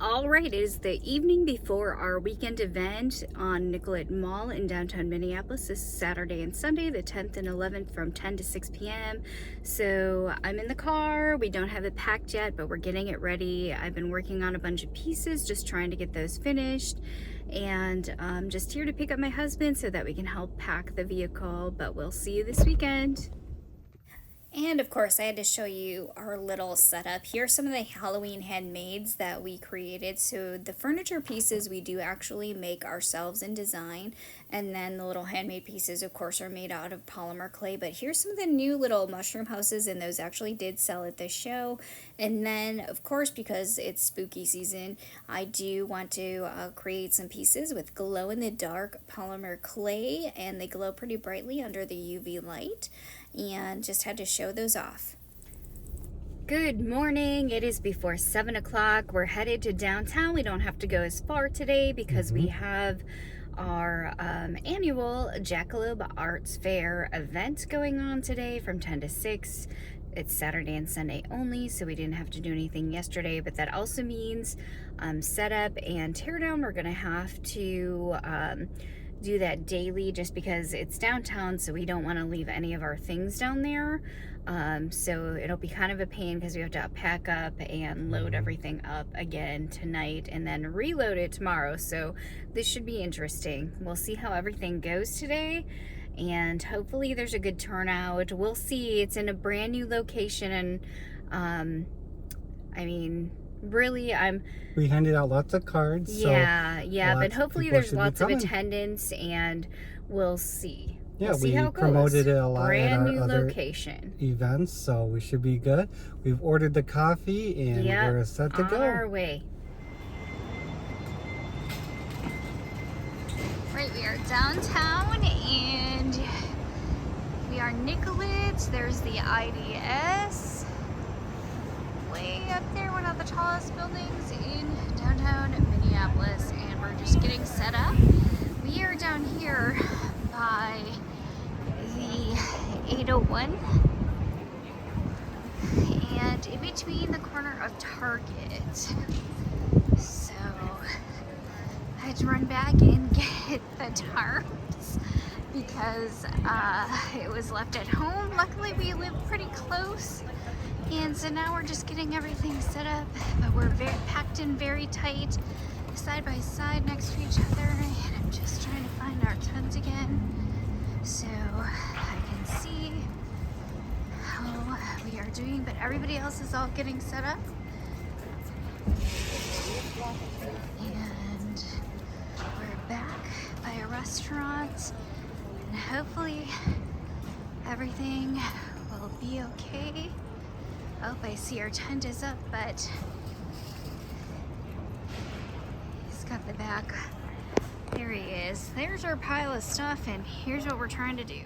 All right, it is the evening before our weekend event on Nicollet Mall in downtown Minneapolis this Saturday and Sunday, the 10th and 11th from 10 to 6 p.m. So I'm in the car. We don't have it packed yet, but we're getting it ready. I've been working on a bunch of pieces, just trying to get those finished. And I'm just here to pick up my husband so that we can help pack the vehicle, but we'll see you this weekend. And of course, I had to show you our little setup. Here are some of the Halloween handmades that we created. So the furniture pieces we do actually make ourselves in design. And then the little handmade pieces, of course, are made out of polymer clay. But here's some of the new little mushroom houses, and those actually did sell at the show. And then, of course, because it's spooky season, I do want to create some pieces with glow-in-the-dark polymer clay. And they glow pretty brightly under the UV light. And just had to show those off. Good morning. It is before 7 o'clock. We're headed to downtown. We don't have to go as far today because we have our annual Jackalope Arts Fair event going on today from 10 to 6. It's Saturday and Sunday only, so we didn't have to do anything yesterday, but that also means setup and teardown. We're going to have to do that daily just because it's downtown, so we don't want to leave any of our things down there. So it'll be kind of a pain because we have to pack up and load everything up again tonight and then reload it tomorrow. So this should be interesting. We'll see how everything goes today, and hopefully there's a good turnout. We'll see. It's in a brand new location, and I mean, really, we handed out lots of cards. Yeah, so but hopefully there's lots of attendance, and we'll see. Yeah, we'll see how it promoted goes. it a lot Brand at new our other location. events, so we should be good. We've ordered the coffee, and we're set to go. On our way. Right, we are downtown, and we are Nicollet. There's the IDS. Way up there, one of the tallest buildings in downtown Minneapolis, and we're just getting set up. We are down here by the 801 and in between the corner of Target. So I had to run back and get the tarps because it was left at home. Luckily we live pretty close. And so now we're just getting everything set up, but we're very packed in very tight, side by side next to each other, and I'm just trying to find our tents again so I can see how we are doing, but everybody else is all getting set up. And we're back by a restaurant, and hopefully everything will be okay. Oh, I see our tent is up, but he's got the back. There he is. There's our pile of stuff, and here's what we're trying to do.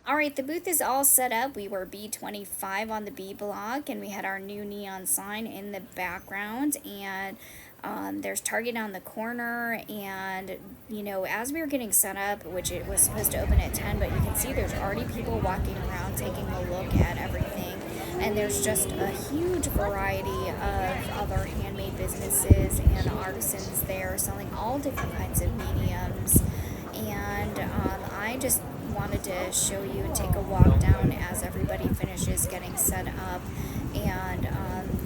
All right, the booth is all set up. We were B25 on the B block, and we had our new neon sign in the background, and there's Target on the corner. And you know, as we were getting set up, which it was supposed to open at 10, but you can see there's already people walking around taking a look at everything. And there's just a huge variety of other handmade businesses and artisans there selling all different kinds of mediums. And I just wanted to show you and take a walk down as everybody finishes getting set up, and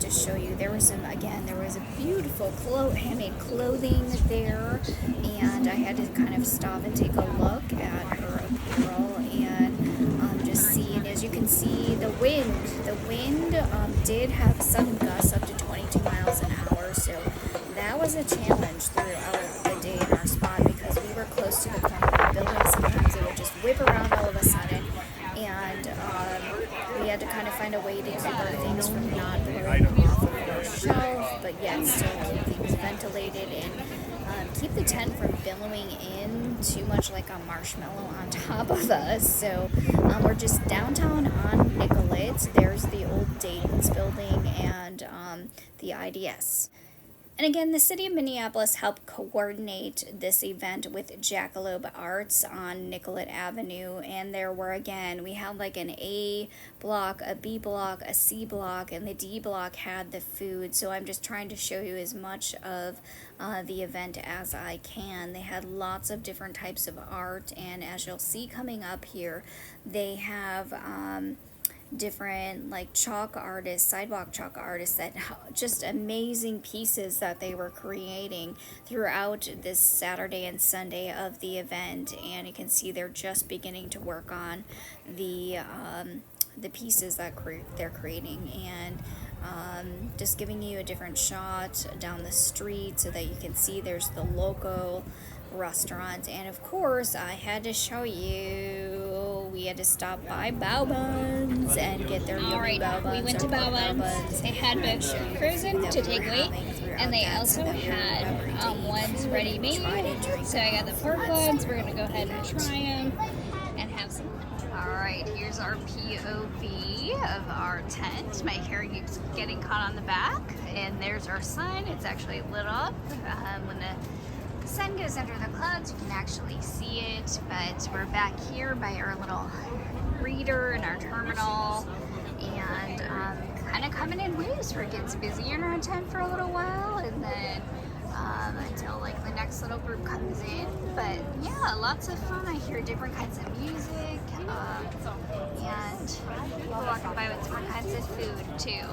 just show you there was a beautiful handmade clothing there, and I had to kind of stop and take a look at her apparel and just see. And as you can see, the wind did have sudden gusts up to 22 miles an hour, so that was a challenge throughout the day in our spot because we were close to the corner of the building. Sometimes it would just whip around all of a sudden, and we had to kind of find a way to keep our things from not blowing off of our shelf, but yet still keep things ventilated and keep the tent from billowing in too much like a marshmallow on top of us. So we're just downtown on Nicollet. There's the old Dayton's building and the IDS. And again, the city of Minneapolis helped coordinate this event with Jackalope Arts on Nicollet Avenue. And there were, again, we had like an A block, a B block, a C block, and the D block had the food. So I'm just trying to show you as much of the event as I can. They had lots of different types of art, and as you'll see coming up here, they have different like chalk artists, sidewalk chalk artists, that just amazing pieces that they were creating throughout this Saturday and Sunday of the event. And you can see they're just beginning to work on the pieces that they're creating, and just giving you a different shot down the street so that you can see there's the local restaurant. And of course I had to show you, we had to stop by Bao Buns and get their yummy Bao Buns. We went to Bao Buns. They had both frozen to take weight, and they also had ones ready made. So I got the pork buns. We're gonna go ahead and try them and have some. Alright, here's our POV of our tent. My hair keeps getting caught on the back, and there's our sign. It's actually lit up. When the sun goes under the clouds, you can actually see it. But we're back here by our little reader and our terminal, and kind of coming in waves where it gets busy in our tent for a little while, and then until like the next little group comes in. But yeah, lots of fun. I hear different kinds of music, and people walking by with different kinds of food too.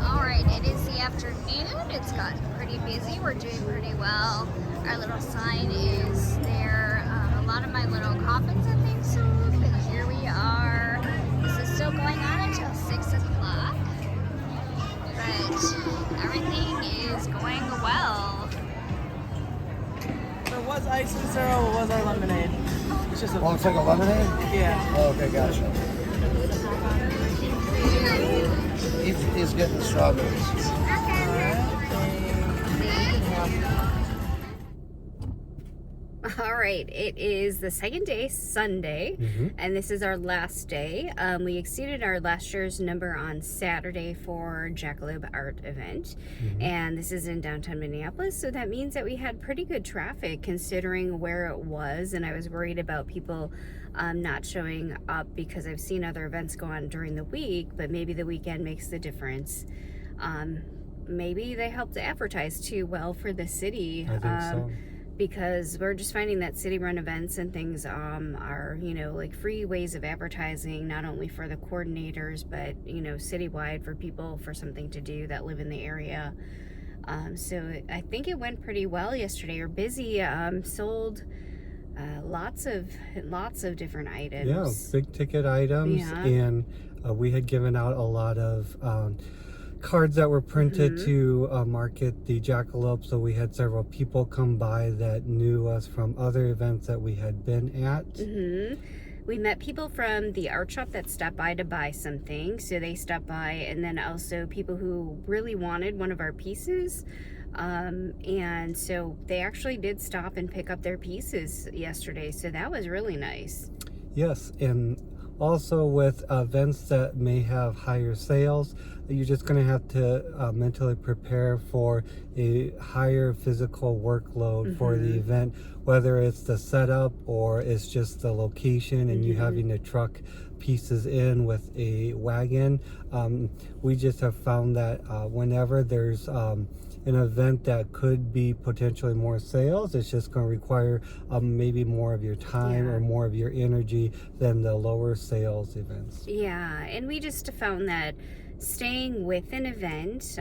Alright, it is the afternoon. It's gotten pretty busy. We're doing pretty well. Our little sign is there. A lot of my little coffins and things sold, and here we are. This is still going on until 6 o'clock. But everything is going well. There was ice and zero, was our lemonade. It's just Want to take a lemonade? yeah. Oh, okay, gotcha. He's getting the strawberries. All right, it is the second day, Sunday, and this is our last day. We exceeded our last year's number on Saturday for Jackalope Art event, and this is in downtown Minneapolis, so that means that we had pretty good traffic considering where it was. And I was worried about people not showing up because I've seen other events go on during the week, but maybe the weekend makes the difference. Maybe they helped advertise too well for the city. I think so. Because we're just finding that city-run events and things are, you know, like free ways of advertising, not only for the coordinators, but, you know, citywide for people, for something to do that live in the area. So I think it went pretty well yesterday. We're busy, sold lots of different items. Yeah, big ticket items, and we had given out a lot of cards that were printed to market the Jackalope, so we had several people come by that knew us from other events that we had been at. We met people from the art shop that stopped by to buy something, so they stopped by, and then also people who really wanted one of our pieces, and so they actually did stop and pick up their pieces yesterday, so that was really nice. Yes, and also with events that may have higher sales, you're just going to have to mentally prepare for a higher physical workload for the event, whether it's the setup or it's just the location and you having to truck pieces in with a wagon. We just have found that whenever there's an event that could be potentially more sales, it's just going to require maybe more of your time or more of your energy than the lower sales events. Yeah, and we just found that staying with an event,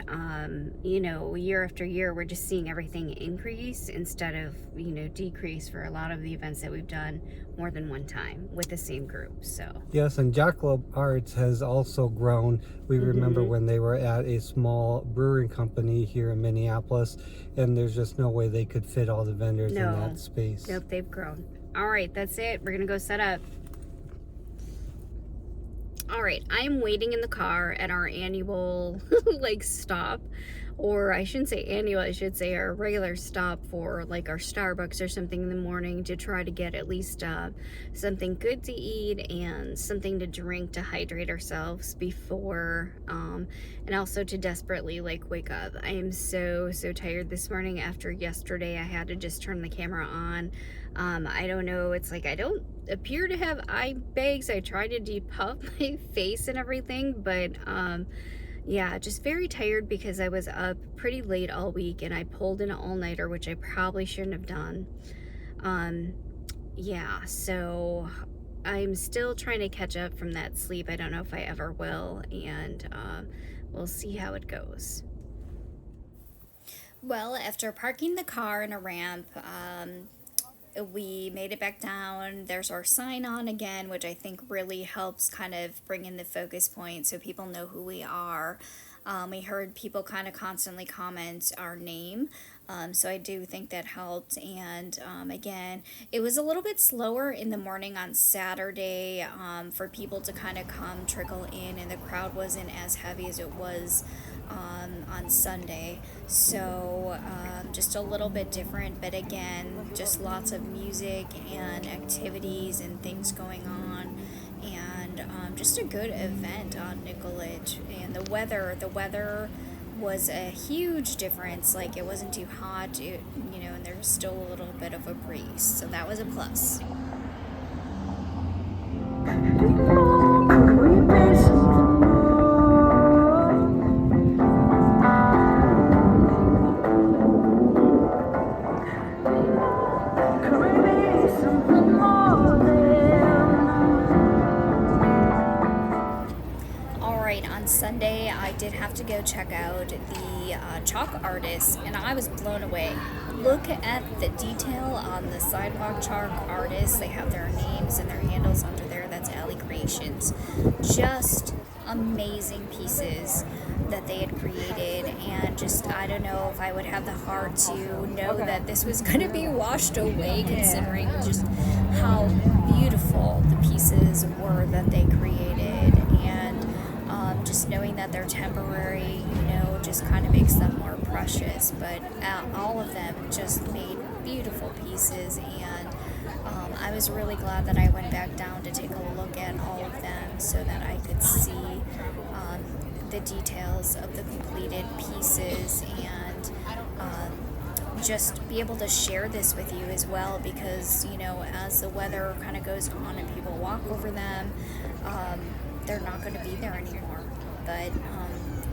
you know, year after year, we're just seeing everything increase instead of, you know, decrease for a lot of the events that we've done more than one time with the same group. So yes, and Jackalope Arts has also grown. We remember when they were at a small brewing company here in Minneapolis, and there's just no way they could fit all the vendors in that space. Nope, they've grown. All right, that's it. We're gonna go set up. All right, I'm waiting in the car at our annual like stop or I shouldn't say annual, I should say our regular stop for like our Starbucks or something in the morning to try to get at least something good to eat and something to drink to hydrate ourselves before, and also to desperately like wake up. I am so tired this morning. After yesterday, I had to just turn the camera on. I don't know, it's like I don't appear to have eye bags. I try to depuff my face and everything, but yeah, just very tired because I was up pretty late all week and I pulled an all-nighter, which I probably shouldn't have done. Yeah, so I'm still trying to catch up from that sleep. I don't know if I ever will, and we'll see how it goes. Well, after parking the car in a ramp, we made it back down. There's our sign on again, which I think really helps kind of bring in the focus point so people know who we are. We heard people kind of constantly comment our name, so I do think that helped. And again, it was a little bit slower in the morning on Saturday for people to kind of come trickle in, and the crowd wasn't as heavy as it was on Sunday, so just a little bit different, but again, just lots of music and activities and things going on, and just a good event on Nicollet. And the weather was a huge difference. Like, it wasn't too hot, and there was still a little bit of a breeze, so that was a plus. On Sunday, I did have to go check out the chalk artists, and I was blown away. Look at the detail on the sidewalk chalk artists. They have their names and their handles under there. That's Alley Creations. Just amazing pieces that they had created, and just, I don't know if I would have the heart to know that this was going to be washed away, considering just how beautiful the pieces were that they created. And just knowing that they're temporary, just kind of makes them more precious. But all of them just made beautiful pieces, and I was really glad that I went back down to take a look at all of them so that I could see the details of the completed pieces, and just be able to share this with you as well, because as the weather kind of goes on and people walk over them, they're not going to be there anymore. But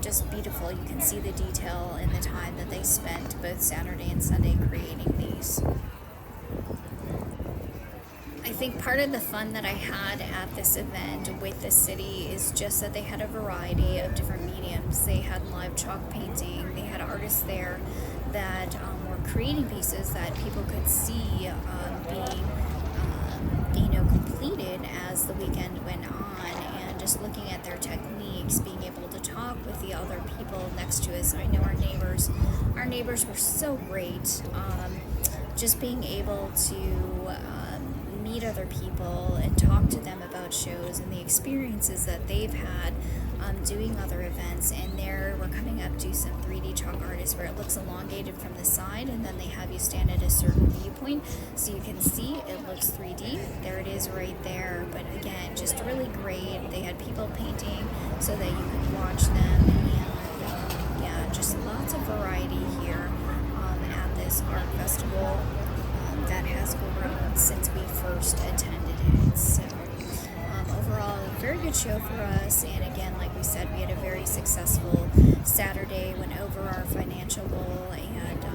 just beautiful. You can see the detail and the time that they spent both Saturday and Sunday creating these. I think part of the fun that I had at this event with the city is just that they had a variety of different mediums. They had live chalk painting. They had artists there that were creating pieces that people could see being completed as the weekend went on, and just looking at their techniques, being able to talk with the other people next to us. I know our neighbors were so great. Just being able to meet other people and talk to them about shows and the experiences that they've had doing other events. And there we're coming up to some 3D chalk artists where it looks elongated from the side, and then they have you stand at a certain viewpoint so you can see it looks 3D. There it is right there. But again, just really great. They had people painting so that you could watch them, and yeah, just lots of variety here at this art festival that has grown since we first attended it. So overall, very good show for us, and again, like we said, we had a very successful Saturday, went over our financial goal, and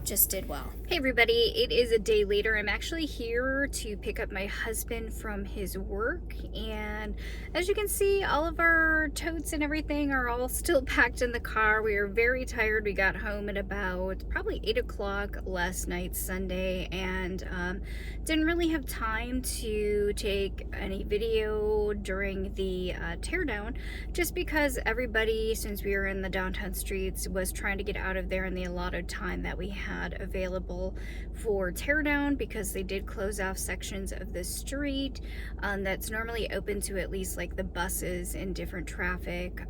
just did well. Hey everybody, it is a day later. I'm actually here to pick up my husband from his work, and as you can see, all of our totes and everything are all still packed in the car. We are very tired. We got home at about probably 8 o'clock last night, Sunday, and didn't really have time to take any video during the teardown, just because everybody, since we were in the downtown streets, was trying to get out of there in the allotted time that we had available for teardown, because they did close off sections of the street that's normally open to at least like the buses and different traffic,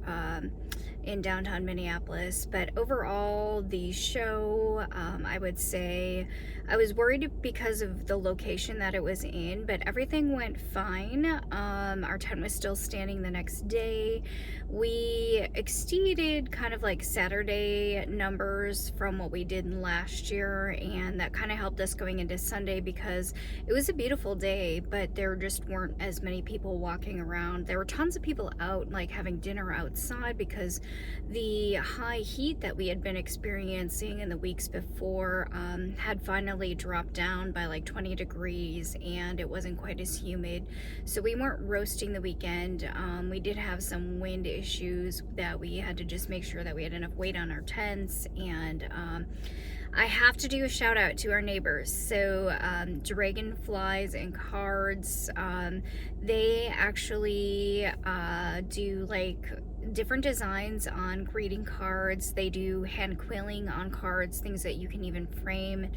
in downtown Minneapolis. But overall, the show, I would say, I was worried because of the location that it was in, but everything went fine. Our tent was still standing the next day. We exceeded kind of like Saturday numbers from what we did last year, and that kind of helped us going into Sunday because it was a beautiful day, but there just weren't as many people walking around. There were tons of people out, like having dinner outside, because the high heat that we had been experiencing in the weeks before had finally dropped down by like 20 degrees, and it wasn't quite as humid, so we weren't roasting the weekend. We did have some wind issues that we had to just make sure that we had enough weight on our tents. And I have to do a shout out to our neighbors. So Dragonflies and Cards, they actually do like different designs on greeting cards. They do hand quilling on cards, things that you can even frame.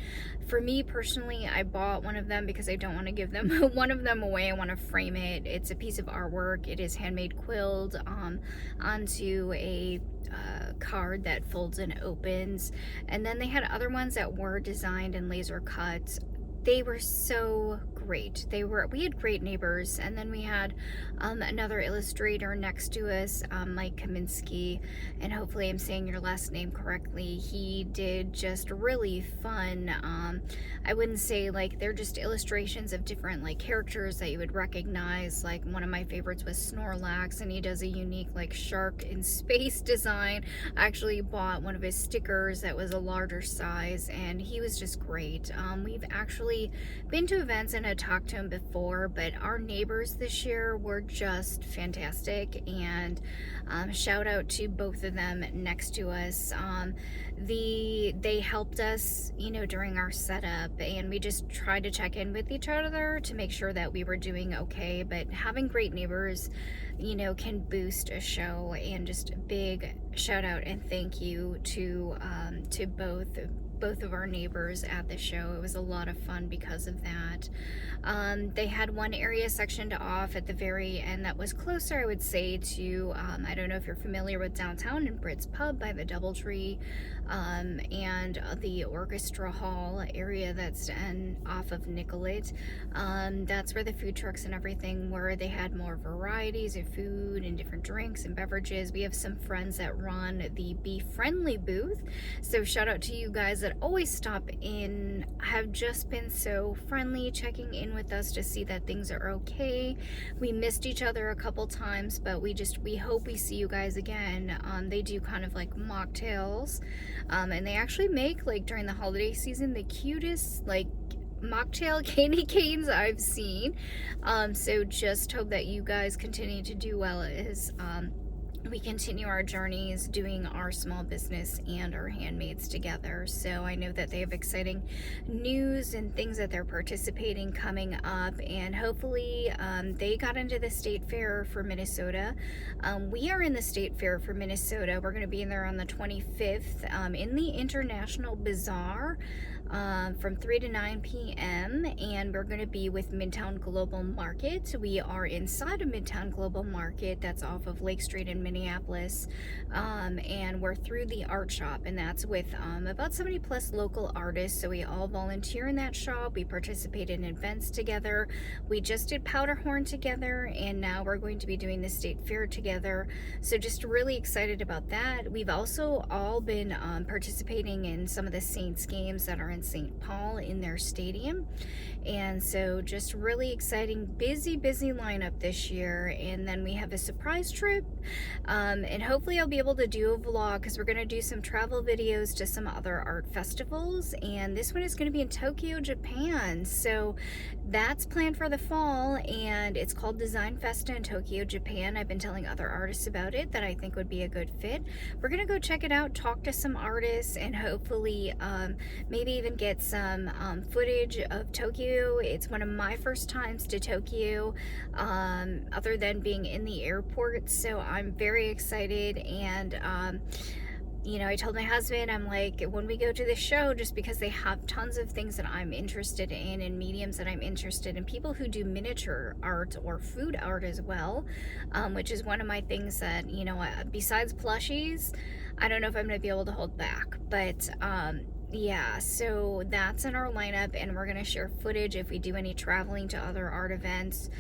For me personally, I bought one of them because I don't want to give them one of them away. I want to frame it. It's a piece of artwork. It is handmade quilled onto a card that folds and opens. And then they had other ones that were designed and laser cut. They were so great. We had great neighbors. And then we had another illustrator next to us, Mike Kaminsky, and hopefully I'm saying your last name correctly. He did just really fun, I wouldn't say like, they're just illustrations of different like characters that you would recognize. Like one of my favorites was Snorlax, and he does a unique like shark in space design. I actually bought one of his stickers that was a larger size, and he was just great. We've actually been to events and had talked to him before, but our neighbors this year were just fantastic, and shout out to both of them next to us. They helped us, you know, during our setup, and we just tried to check in with each other to make sure that we were doing okay. But having great neighbors, you know, can boost a show. And just a big shout out and thank you to both of our neighbors at the show. It was a lot of fun because of that. They had one area sectioned off at the very end that was closer, I would say, to I don't know if you're familiar with downtown and Britt's Pub by the Doubletree, and the orchestra hall area that's off of Nicollet. That's where the food trucks and everything were. They had more varieties of food and different drinks and beverages. We have some friends that run the Be Friendly booth, so shout out to you guys that always stop in, have just been so friendly, checking in with us to see that things are okay. We missed each other a couple times, but we hope we see you guys again. They do kind of like mocktails, and they actually make, like during the holiday season, the cutest like mocktail candy canes I've seen. So just hope that you guys continue to do well as we continue our journeys doing our small business and our handmaids together. So I know that they have exciting news and things that they're participating coming up, and hopefully they got into the state fair for Minnesota. We are in the state fair for Minnesota. We're going to be in there on the 25th in the International Bazaar from 3 to 9 p.m. and we're going to be with Midtown Global Market. We are inside of Midtown Global Market, that's off of Lake Street in Minneapolis, and we're through the art shop, and that's with about 70 plus local artists. So we all volunteer in that shop. We participate in events together. We just did Powderhorn together, and now we're going to be doing the state fair together. So just really excited about that. We've also all been participating in some of the Saints games that are in St. Paul in their stadium, and so just really exciting, busy lineup this year. And then we have a surprise trip, and hopefully I'll be able to do a vlog because we're going to do some travel videos to some other art festivals, and this one is going to be in Tokyo, Japan. So that's planned for the fall, and it's called Design Festa in Tokyo, Japan. I've been telling other artists about it that I think would be a good fit. We're gonna go check it out, talk to some artists, and hopefully maybe even get some footage of Tokyo. It's one of my first times to Tokyo, other than being in the airport, so I'm very excited. And you know, I told my husband, I'm like, when we go to the show, just because they have tons of things that I'm interested in and mediums that I'm interested in, people who do miniature art or food art as well, which is one of my things that, you know, besides plushies, I don't know if I'm going to be able to hold back, but yeah, so that's in our lineup, and we're going to share footage if we do any traveling to other art events,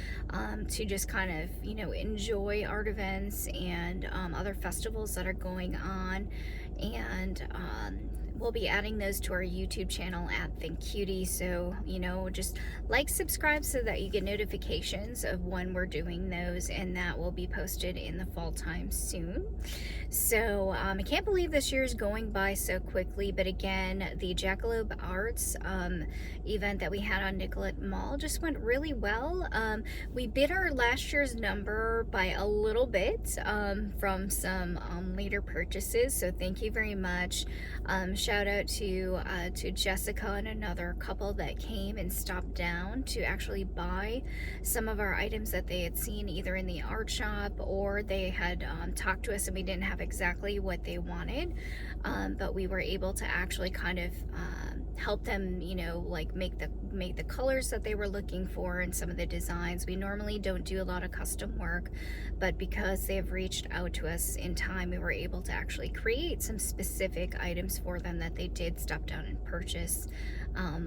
to just kind of, you know, enjoy art events and other festivals that are going on. And we'll be adding those to our YouTube channel at Think Cutie. So, you know, just like, subscribe so that you get notifications of when we're doing those, and that will be posted in the fall time soon. So I can't believe this year is going by so quickly, but again, the Jackalope Arts event that we had on Nicollet Mall just went really well. We beat our last year's number by a little bit from some later purchases, so thank you very much. Shout out to Jessica and another couple that came and stopped down to actually buy some of our items that they had seen either in the art shop, or they had talked to us and we didn't have exactly what they wanted, but we were able to actually kind of help them, you know, like make the colors that they were looking for and some of the designs. We normally don't do a lot of custom work, but because they have reached out to us in time, we were able to actually create some specific items for them that they did stop down and purchase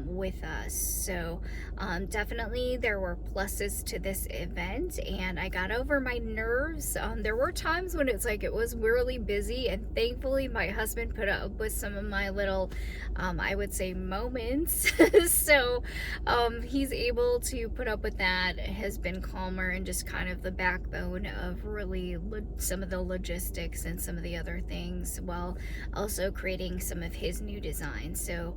with us. So definitely there were pluses to this event, and I got over my nerves. There were times when it's like it was really busy, and thankfully my husband put up with some of my little I would say moments. So he's able to put up with that, has been calmer, and just kind of the backbone of really some of the logistics and some of the other things, while also creating some of his new designs. So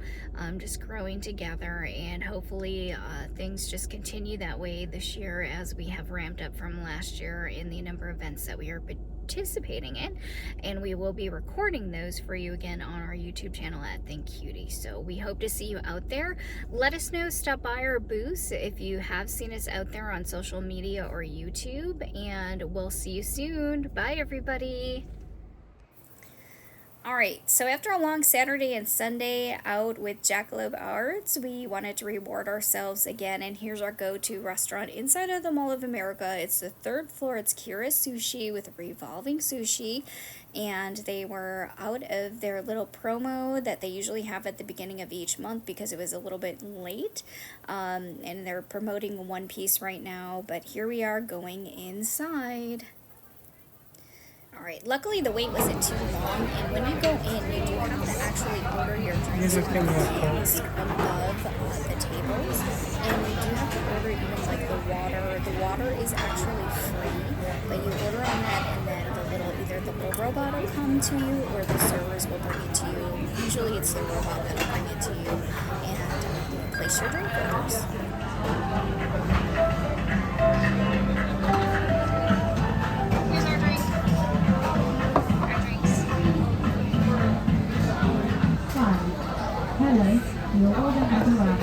just growing together, and hopefully things just continue that way this year, as we have ramped up from last year in the number of events that we are participating in, and we will be recording those for you again on our YouTube channel at Think Cutie. So we hope to see you out there. Let us know, stop by our booth if you have seen us out there on social media or YouTube, and we'll see you soon. Bye everybody. Alright, so after a long Saturday and Sunday out with Jackalope Arts, we wanted to reward ourselves again, and here's our go-to restaurant inside of the Mall of America. It's the third floor. It's Kira Sushi with revolving sushi, and they were out of their little promo that they usually have at the beginning of each month because it was a little bit late, and they're promoting one piece right now, but here we are going inside. Alright, luckily the wait wasn't too long, and when you go in, you do have to actually order your drinks on the kiosk above the tables, and you do have to order even like the water. The water is actually free, but you order on that, and then either the little robot will come to you, or the servers will bring it to you. Usually it's the robot that will bring it to you, and place your drink orders. Your order has arrived.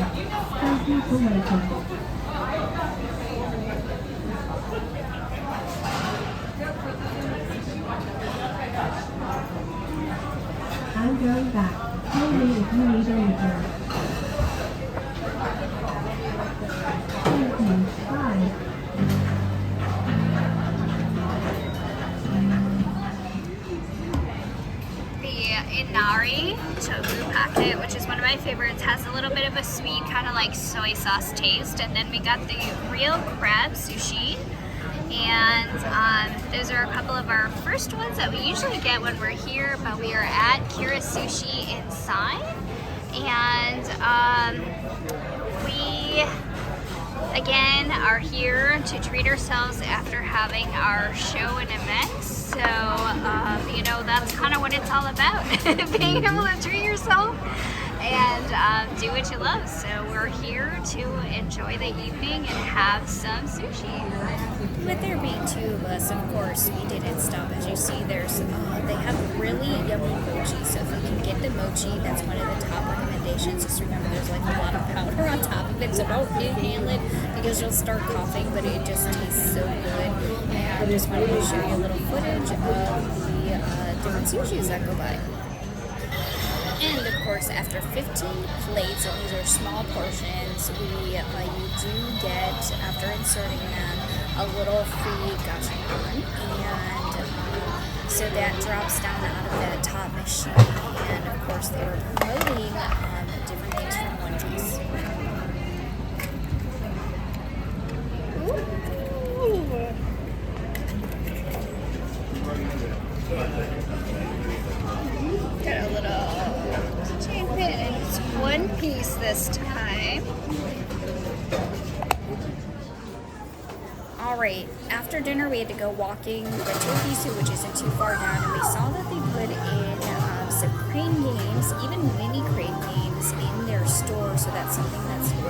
Thank you for waiting. I'm going back. Call me if you need anything. Thank you. Bye. Inari tofu packet, which is one of my favorites, has a little bit of a sweet kind of like soy sauce taste, and then we got the real crab sushi, and those are a couple of our first ones that we usually get when we're here, but we are at Kira Sushi inside, and we again are here to treat ourselves after having our show and events. So, you know, that's kind of what it's all about, being able to treat yourself and do what you love. So we're here to enjoy the evening and have some sushi. With there being two of us, of course, we didn't stop. As you see, there's they have really yummy mochi. So if you can get the mochi, that's one of the top recommendations. Just remember, there's like a lot of powder on top of it, so don't inhale it because you'll start coughing. But it just tastes so good. And I just wanted to show you a little footage of the different sushis that go by. And of course, after 15 plates, and these are small portions, you do get, after inserting them, a little free gachapon, and so that drops down out of that top machine. And of course, they were promoting different things from One Piece. Got a little champion, and it's One Piece this time. Alright, after dinner we had to go walking the Tokisu, which isn't too far down, and we saw that they put in some crane games, even mini crane games in their store, so that's something that's new,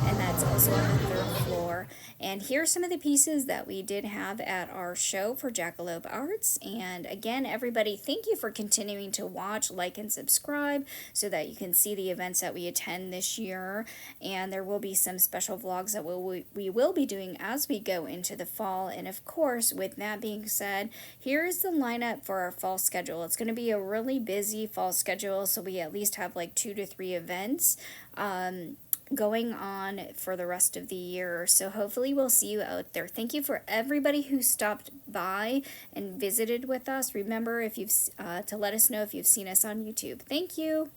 and that's also on the 3rd floor. And here's some of the pieces that we did have at our show for Jackalope Arts. And again, everybody, thank you for continuing to watch, like, and subscribe so that you can see the events that we attend this year. And there will be some special vlogs that we will be doing as we go into the fall. And of course, with that being said, here's the lineup for our fall schedule. It's going to be a really busy fall schedule, so we at least have like 2 to 3 events going on for the rest of the year. So hopefully we'll see you out there. Thank you for everybody who stopped by and visited with us. Remember, if you've to let us know if you've seen us on YouTube. Thank you.